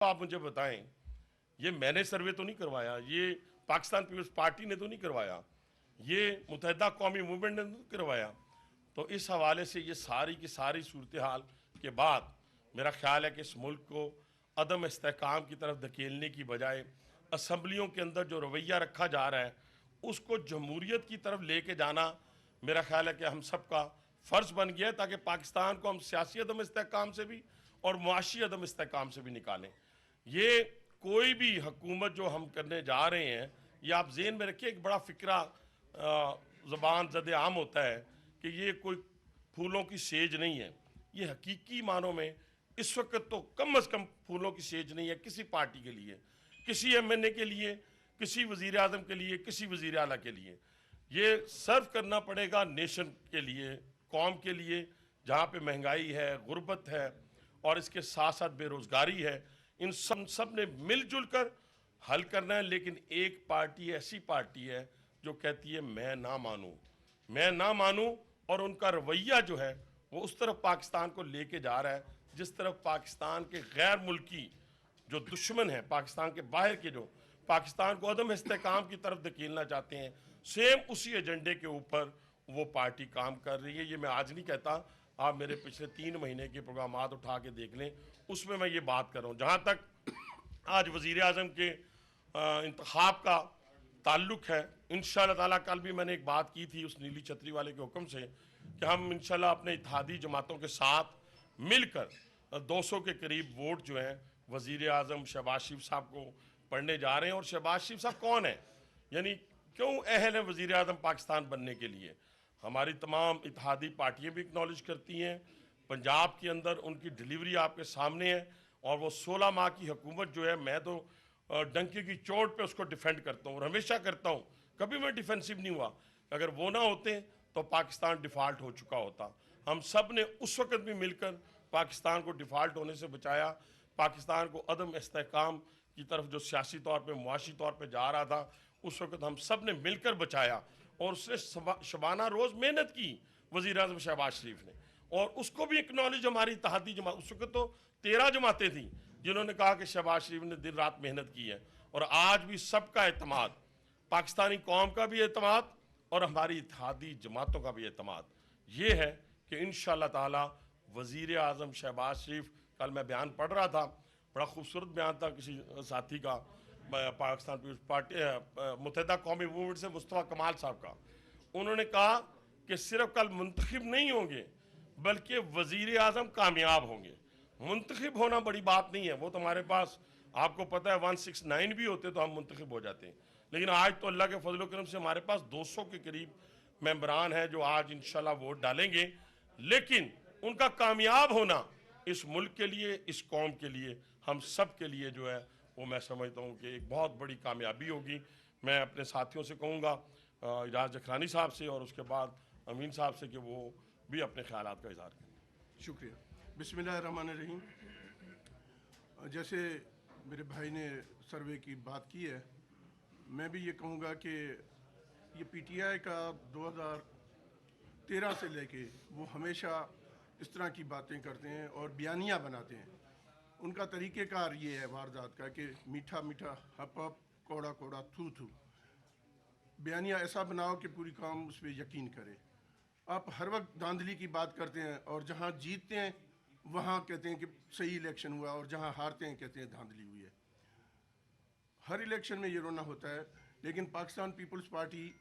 آپ مجھے بتائیں، یہ میں نے سروے تو نہیں کروایا، یہ پاکستان پیپلز پارٹی نے تو نہیں کروایا، یہ متحدہ قومی موومنٹ نے تو کروایا. تو اس حوالے سے یہ ساری کی ساری صورتحال کے بعد میرا خیال ہے کہ اس ملک کو عدم استحکام کی طرف دھکیلنے کی بجائے اسمبلیوں کے اندر جو رویہ رکھا جا رہا ہے اس کو جمہوریت کی طرف لے کے جانا میرا خیال ہے کہ ہم سب کا فرض بن گیا ہے، تاکہ پاکستان کو ہم سیاسی عدم استحکام سے بھی اور معاشی عدم استحکام سے بھی نکالیں. یہ کوئی بھی حکومت جو ہم کرنے جا رہے ہیں، یہ آپ ذہن میں رکھیں، ایک بڑا فکرہ زبان زد عام ہوتا ہے کہ یہ کوئی پھولوں کی سیج نہیں ہے. یہ حقیقی معنوں میں اس وقت تو کم از کم پھولوں کی سیج نہیں ہے کسی پارٹی کے لیے، کسی ایم این اے کے لیے، کسی وزیر اعظم کے لیے، کسی وزیر اعلیٰ کے لیے. یہ سرو کرنا پڑے گا نیشن کے لیے، قوم کے لیے، جہاں پہ مہنگائی ہے، غربت ہے اور اس کے ساتھ ساتھ بے روزگاری ہے. ان سب نے مل جل کر حل کرنا ہے. لیکن ایک پارٹی ایسی پارٹی ہے جو کہتی ہے میں نہ مانوں، اور ان کا رویہ جو ہے وہ اس طرف پاکستان کو لے کے جا رہا ہے جس طرف پاکستان کے غیر ملکی جو دشمن ہیں، پاکستان کے باہر کے جو پاکستان کو عدم استحکام کی طرف دھکیلنا چاہتے ہیں، سیم اسی ایجنڈے کے اوپر وہ پارٹی کام کر رہی ہے. یہ میں آج نہیں کہتا، آپ میرے پچھلے 3 مہینے کے پروگرامات اٹھا کے دیکھ لیں، اس میں یہ بات کر رہا ہوں. جہاں تک آج وزیر اعظم کے انتخاب کا تعلق ہے، انشاءاللہ تعالیٰ کل بھی میں نے ایک بات کی تھی اس نیلی چھتری والے کے حکم سے کہ ہم انشاءاللہ اپنے اتحادی جماعتوں کے ساتھ مل کر 200 کے قریب ووٹ جو ہیں وزیر اعظم شہباز شریف صاحب کو پڑھنے جا رہے ہیں. اور شہباز شریف صاحب کون ہیں، یعنی کیوں اہل ہیں وزیر اعظم پاکستان بننے کے لیے؟ ہماری تمام اتحادی پارٹیاں بھی اکنالج کرتی ہیں. پنجاب کے اندر ان کی ڈیلیوری آپ کے سامنے ہے، اور وہ 16 ماہ کی حکومت جو ہے، میں تو ڈنکی کی چوٹ پہ اس کو ڈیفینڈ کرتا ہوں اور ہمیشہ کرتا ہوں، کبھی میں ڈیفینسو نہیں ہوا. اگر وہ نہ ہوتے تو پاکستان ڈیفالٹ ہو چکا ہوتا. ہم سب نے اس وقت بھی مل کر پاکستان کو ڈیفالٹ ہونے سے بچایا. پاکستان کو عدم استحکام کی طرف جو سیاسی طور پہ معاشی طور پہ جا رہا تھا اس وقت ہم سب نے مل کر بچایا. اور اس نے شبانہ روز محنت کی وزیر اعظم شہباز شریف نے، اور اس کو بھی اکنالج ہماری اتحادی جماعت، اس وقت تو 13 جماعتیں تھیں جنہوں نے کہا کہ شہباز شریف نے دن رات محنت کی ہے. اور آج بھی سب کا اعتماد، پاکستانی قوم کا بھی اعتماد اور ہماری اتحادی جماعتوں کا بھی اعتماد یہ ہے کہ انشاءاللہ تعالی وزیر اعظم شہباز شریف، کل میں بیان پڑھ رہا تھا، بڑا خوبصورت بیان تھا کسی ساتھی کا، پاکستان پیپلز پارٹی متحدہ قومی موومنٹ سے مصطفیٰ کمال صاحب کا. انہوں نے کہا کہ صرف کل منتخب نہیں ہوں گے بلکہ وزیر اعظم کامیاب ہوں گے. منتخب ہونا بڑی بات نہیں ہے، وہ تو ہمارے پاس آپ کو پتہ ہے 169 بھی ہوتے تو ہم منتخب ہو جاتے ہیں. لیکن آج تو اللہ کے فضل و کرم سے ہمارے پاس 200 کے قریب ممبران ہیں جو آج انشاءاللہ ووٹ ڈالیں گے. لیکن ان کا کامیاب ہونا اس ملک کے لیے، اس قوم کے لیے، ہم سب کے لیے جو ہے وہ میں سمجھتا ہوں کہ ایک بہت بڑی کامیابی ہوگی. میں اپنے ساتھیوں سے کہوں گا، اجاز جکھرانی صاحب سے اور اس کے بعد امین صاحب سے، کہ وہ بھی اپنے خیالات کا اظہار کریں. شکریہ. بسم اللہ الرحمن الرحیم. جیسے میرے بھائی نے سروے کی بات کی ہے، میں بھی یہ کہوں گا کہ یہ پی ٹی آئی کا 2013 سے لے کے وہ ہمیشہ اس طرح کی باتیں کرتے ہیں اور بیانیہ بناتے ہیں. ان کا طریقہ کار یہ ہے واردات کا کہ میٹھا میٹھا ہپ ہپ، کوڑا کوڑا تھو تھو. بیانیہ ایسا بناؤ کہ پوری قوم اس پہ یقین کرے. آپ ہر وقت دھاندلی کی بات کرتے ہیں اور جہاں جیتتے ہیں وہاں کہتے ہیں کہ صحیح الیکشن ہوا، اور جہاں ہارتے ہیں کہتے ہیں دھاندلی ہوئی ہے. ہر الیکشن میں یہ رونا ہوتا ہے. لیکن پاکستان پیپلز پارٹی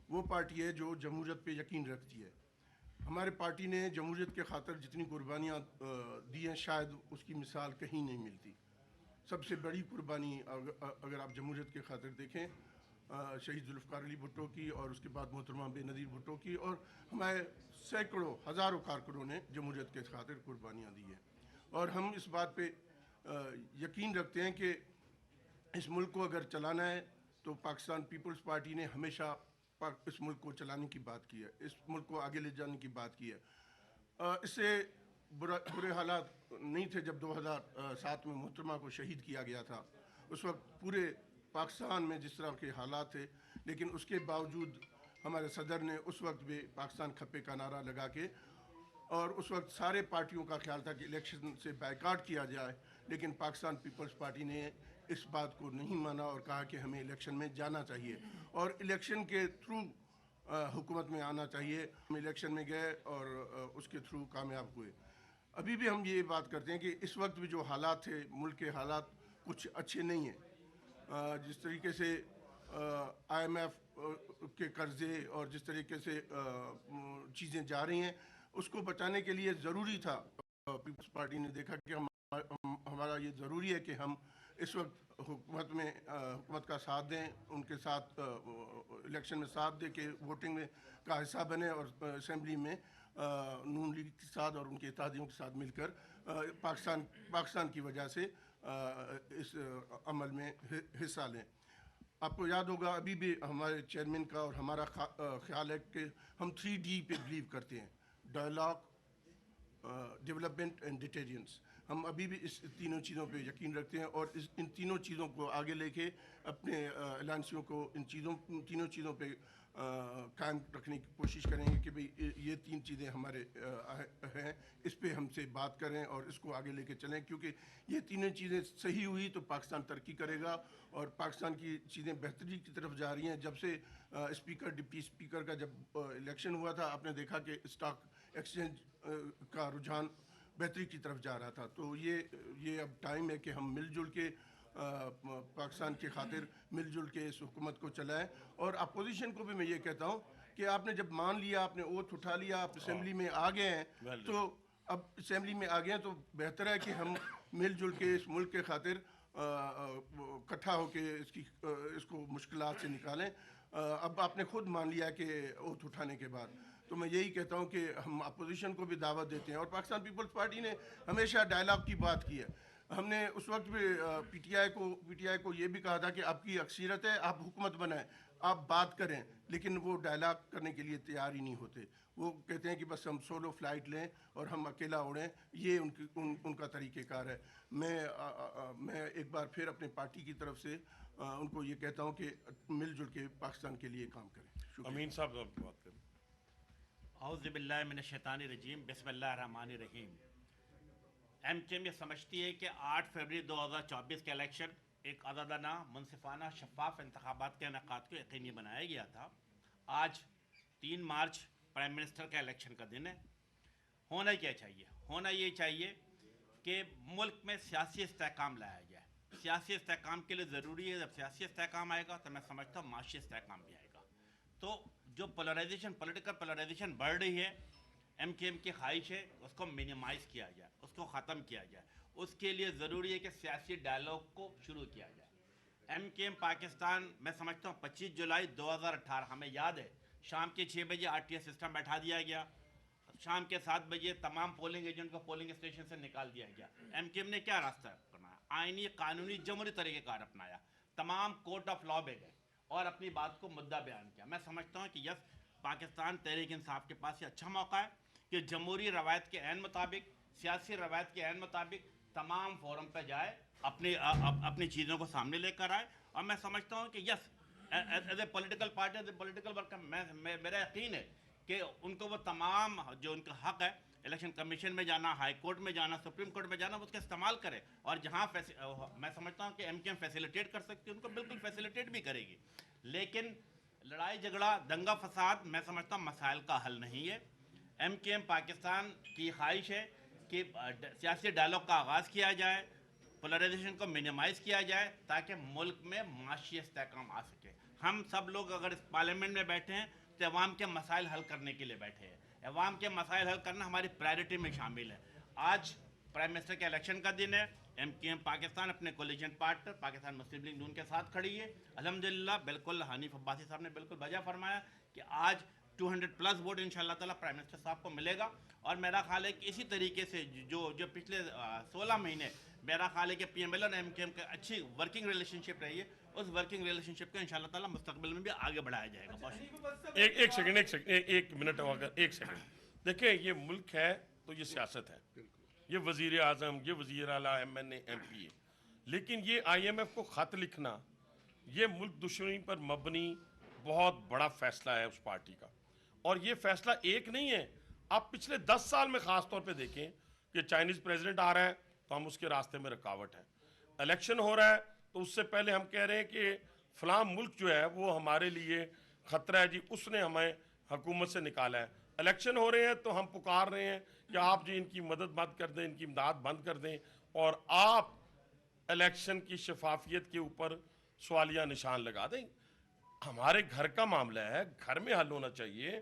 وہ پارٹی ہے جو جمہوریت پہ یقین رکھتی ہے. ہمارے پارٹی نے جمہوریت کے خاطر جتنی قربانیاں دی ہیں شاید اس کی مثال کہیں نہیں ملتی. سب سے بڑی قربانی اگر آپ جمہوریت کے خاطر دیکھیں شہید ذوالفقار علی بھٹو کی، اور اس کے بعد محترمہ بے نظیر بھٹو کی، اور ہمارے سینکڑوں ہزاروں کارکنوں نے جمہوریت کے خاطر قربانیاں دی ہیں. اور ہم اس بات پہ یقین رکھتے ہیں کہ اس ملک کو اگر چلانا ہے تو پاکستان پیپلز پارٹی نے ہمیشہ اس ملک کو چلانے کی بات کی ہے، اس ملک کو آگے لے جانے کی بات کی ہے. اس سے برے حالات نہیں تھے جب 2007 میں محترمہ کو شہید کیا گیا تھا. اس وقت پورے پاکستان میں جس طرح کے حالات تھے، لیکن اس کے باوجود ہمارے صدر نے اس وقت بھی پاکستان کھپے کا نعرہ لگا کے، اور اس وقت سارے پارٹیوں کا خیال تھا کہ الیکشن سے بائیکاٹ کیا جائے، لیکن پاکستان پیپلز پارٹی نے اس بات کو نہیں مانا اور کہا کہ ہمیں الیکشن میں جانا چاہیے اور الیکشن کے تھرو حکومت میں آنا چاہیے. ہم الیکشن میں گئے اور اس کے تھرو کامیاب ہوئے. ابھی بھی ہم یہ بات کرتے ہیں کہ اس وقت بھی جو حالات تھے, ملک کے حالات کچھ اچھے نہیں ہیں. جس طریقے سے آئی ایم ایف کے قرضے اور جس طریقے سے چیزیں جا رہی ہیں, اس کو بچانے کے لیے ضروری تھا. پیپلز پارٹی نے دیکھا کہ ہمارا یہ ضروری ہے کہ ہم اس وقت حکومت کا ساتھ دیں, ان کے ساتھ الیکشن میں ساتھ دیں کہ ووٹنگ میں کا حصہ بنے اور اسمبلی میں نون لیگ کے ساتھ اور ان کے اتحادیوں کے ساتھ مل کر پاکستان کی وجہ سے اس عمل میں حصہ لیں. آپ کو یاد ہوگا ابھی بھی ہمارے چیئرمین کا اور ہمارا خیال ہے کہ ہم 3D پہ بلیو کرتے ہیں, ڈائلاگ, ڈیولپمنٹ اینڈ ڈیٹیرینس. ہم ابھی بھی اس تینوں چیزوں پہ یقین رکھتے ہیں اور ان تینوں چیزوں کو آگے لے کے اپنے الائنسیوں کو ان تینوں چیزوں پہ قائم رکھنے کی کوشش کریں گے کہ بھئی یہ تین چیزیں ہمارے ہیں, اس پہ ہم سے بات کریں اور اس کو آگے لے کے چلیں, کیونکہ یہ تینوں چیزیں صحیح ہوئی تو پاکستان ترقی کرے گا اور پاکستان کی چیزیں بہتری کی طرف جا رہی ہیں. جب سے اسپیکر ڈپٹی اسپیکر کا جب الیکشن ہوا تھا, آپ نے دیکھا کہ اسٹاک ایکسچینج کا رجحان بہتری کی طرف جا رہا تھا. تو یہ اب ٹائم ہے کہ ہم مل جل کے پاکستان کی خاطر مل جل کے اس حکومت کو چلائیں. اور اپوزیشن کو بھی میں یہ کہتا ہوں کہ آپ نے جب مان لیا, آپ نے اوتھ اٹھا لیا, آپ اسمبلی میں آ گئے ہیں, تو اب اسمبلی میں آ گئے ہیں تو بہتر ہے کہ ہم مل جل کے اس ملک کے خاطر اکٹھا ہو کے اس کو مشکلات سے نکالیں. اب آپ نے خود مان لیا کہ اوتھ اٹھانے کے بعد, تو میں یہی کہتا ہوں کہ ہم اپوزیشن کو بھی دعوت دیتے ہیں. اور پاکستان پیپلز پارٹی نے ہمیشہ ڈائلاگ کی بات کی ہے. ہم نے اس وقت بھی پی ٹی آئی کو یہ بھی کہا تھا کہ آپ کی اکثریت ہے, آپ حکومت بنائیں, آپ بات کریں, لیکن وہ ڈائلاگ کرنے کے لیے تیار ہی نہیں ہوتے. وہ کہتے ہیں کہ بس ہم سولو فلائٹ لیں اور ہم اکیلا اڑیں, یہ ان کا طریقہ کار ہے. میں ایک بار پھر اپنے پارٹی کی طرف سے ان کو یہ کہتا ہوں کہ مل جل کے پاکستان کے لیے کام کریں. امین صاحب آپ بات کریں. اعوذ باللہ من الشیطان الرجیم, بسم اللہ الرحمن الرحیم. ایم کیو ایم یہ سمجھتی ہے کہ 8 فروری 2024 کے الیکشن ایک آزادانہ, منصفانہ, شفاف انتخابات کے انعقاد کو یقینی بنایا گیا تھا. آج 3 مارچ پرائم منسٹر کا الیکشن کا دن ہے. ہونا کیا چاہیے؟ ہونا یہ چاہیے کہ ملک میں سیاسی استحکام لایا جائے. سیاسی استحکام کے لیے ضروری ہے, جب سیاسی استحکام آئے گا تو میں سمجھتا ہوں معاشی استحکام بھی آئے گا. تو جو پولیٹیکل پولرائزیشن بڑھ رہی ہے, ایم کیو ایم کی خواہش ہے اس کو منیمائز کیا جائے, اس کو ختم کیا جائے. اس کے لیے ضروری ہے کہ سیاسی ڈائلاگ کو شروع کیا جائے. ایم کیو ایم پاکستان, میں سمجھتا ہوں 25 جولائی 2018, ہمیں یاد ہے, شام کے 6 بجے RTS سسٹم بیٹھا دیا گیا, شام کے 7 بجے تمام پولنگ ایجنٹ کو پولنگ اسٹیشن سے نکال دیا گیا. ایم کیو ایم نے کیا راستہ اپنایا؟ آئینی, قانونی, جمہوری طریقہ کار اپنایا. تمام کورٹ آف لا پہ گئے اور اپنی بات کو مدعا بیان کیا. میں سمجھتا ہوں کہ یس, پاکستان تحریک انصاف کے پاس یہ اچھا موقع ہے کہ جمہوری روایت کے عین مطابق, سیاسی روایت کے عین مطابق تمام فورم پہ جائے, اپنی چیزوں کو سامنے لے کر آئے. اور میں سمجھتا ہوں کہ yes, as a political party, as a political worker, میرا یقین ہے کہ ان کو وہ تمام جو ان کا حق ہے, الیکشن کمیشن میں جانا, ہائی کورٹ میں جانا, سپریم کورٹ میں جانا, وہ اس کا استعمال کرے. اور جہاں میں سمجھتا ہوں کہ ایم کیو ایم فیسیلیٹیٹ کر سکتی ہے, ان کو بالکل فیسیلیٹیٹ بھی کرے گی. لیکن لڑائی جھگڑا, دنگا فساد میں سمجھتا ہوں مسائل کا حل نہیں ہے. ایم کیو ایم پاکستان کی خواہش ہے کہ سیاسی ڈائلاگ کا آغاز کیا جائے, پولرائزیشن کو منیمائز کیا جائے, تاکہ ملک میں معاشی استحکام آ سکے. ہم سب لوگ اگر اس پارلیمنٹ میں بیٹھے ہیں تو عوام کے مسائل حل کرنے کے لیے بیٹھے ہیں. عوام کے مسائل حل کرنا ہماری پرائرٹی میں شامل ہے. آج پرائم منسٹر کے الیکشن کا دن ہے. ایم کیو ایم پاکستان اپنے کولیجن پارٹنر پاکستان مسلم لیگ نون کے ساتھ کھڑی ہے. الحمدللہ, بالکل حنیف عباسی صاحب نے بالکل وجہ فرمایا کہ آج 200+ ووٹ انشاءاللہ تعالیٰ پرائم منسٹر صاحب کو ملے گا. اور میرا خیال ہے کہ اسی طریقے سے جو پچھلے 16 مہینے میرا خیال ہے کہ پی ایم ایل اور ایم کیو ایم کی اچھی ورکنگ ریلیشن شپ رہی ہے, اس ورکنگ ریلیشن شپ کو انشاءاللہ تعالیٰ مستقبل میں بھی آگے بڑھایا جائے گا. ایک سیکنڈ, ایک منٹ, ایک سیکنڈ. دیکھیں, یہ ملک ہے تو یہ سیاست ہے, یہ وزیر اعظم, یہ وزیر اعلیٰ, ایم این اے, ایم پی اے. لیکن یہ آئی ایم ایف کو خط لکھنا, یہ ملک دشمنی پر مبنی بہت بڑا فیصلہ ہے اس پارٹی کا. اور یہ فیصلہ ایک نہیں ہے. آپ پچھلے 10 سال میں خاص طور پہ دیکھیں کہ چائنیز پریزیڈنٹ آ رہا ہے, تو ہم اس کے راستے میں رکاوٹ ہیں. الیکشن ہو رہا ہے تو اس سے پہلے ہم کہہ رہے ہیں کہ فلاں ملک جو ہے وہ ہمارے لیے خطرہ ہے جی, اس نے ہمیں حکومت سے نکالا ہے. الیکشن ہو رہے ہیں تو ہم پکار رہے ہیں کہ آپ جی ان کی مدد بند کر دیں, ان کی امداد بند کر دیں, اور آپ الیکشن کی شفافیت کے اوپر سوالیہ نشان لگا دیں. ہمارے گھر کا معاملہ ہے, گھر میں حل ہونا چاہیے.